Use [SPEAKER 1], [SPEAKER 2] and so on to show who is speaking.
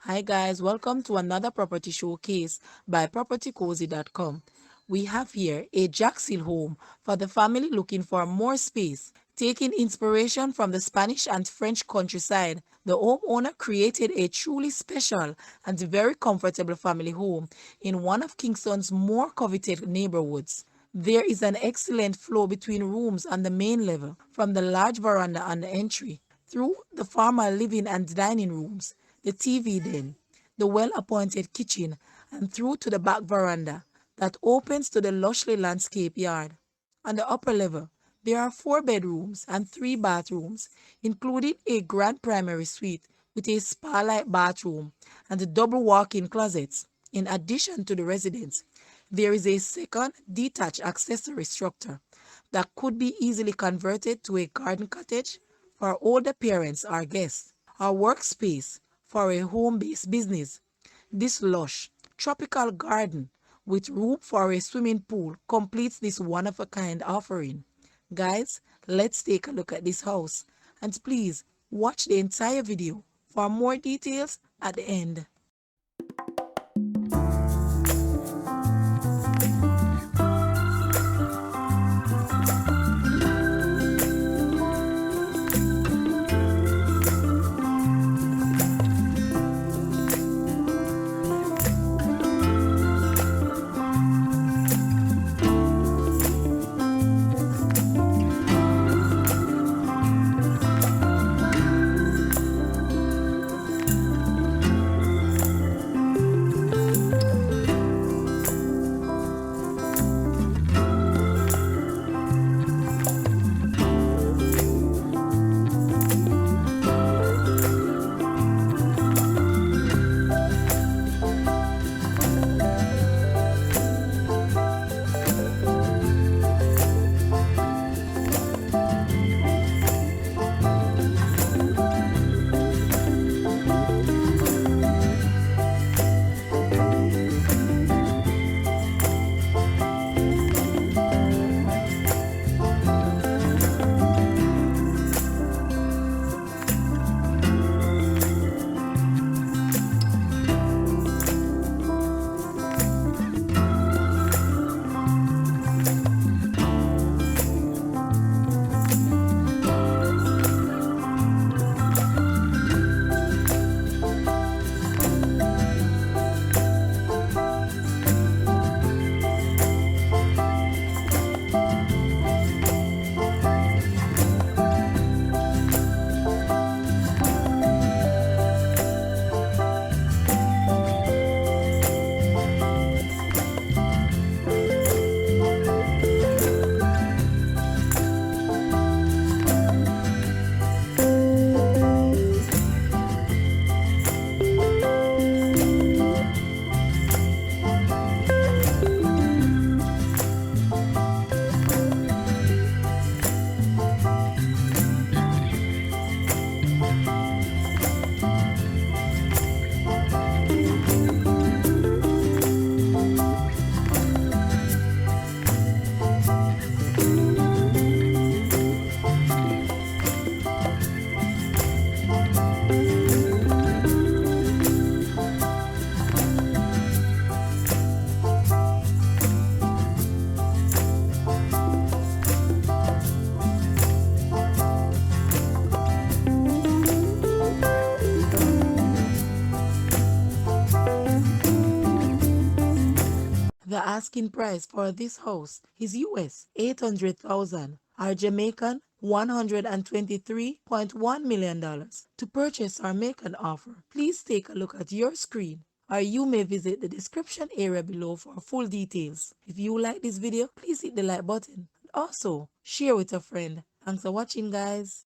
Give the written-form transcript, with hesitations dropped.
[SPEAKER 1] Hi guys, welcome to another property showcase by propertycozy.com. We have here a Jack Seal home for the family looking for more space. Taking inspiration from the Spanish and French countryside, the homeowner created a truly special and very comfortable family home in one of Kingston's more coveted neighborhoods. There is an excellent flow between rooms on the main level, from the large veranda on the entry, through the formal living and dining rooms, the TV den, the well-appointed kitchen, and through to the back veranda that opens to the lushly landscaped yard. On the upper level, there are 4 bedrooms and 3 bathrooms, including a grand primary suite with a spa-like bathroom and double walk-in closets. In addition to the residence, there is a second detached accessory structure that could be easily converted to a garden cottage for older parents or guests, or workspace for a home-based business. This lush, tropical garden with room for a swimming pool completes this one-of-a-kind offering. Guys, let's take a look at this house, and please watch the entire video for more details at the end. The asking price for this house is US 800,000 or Jamaican $123.1 million. To purchase or make an offer, please take a look at your screen, or you may visit the description area below for full details. If you like this video, please hit the like button and also share with a friend. Thanks for watching, guys.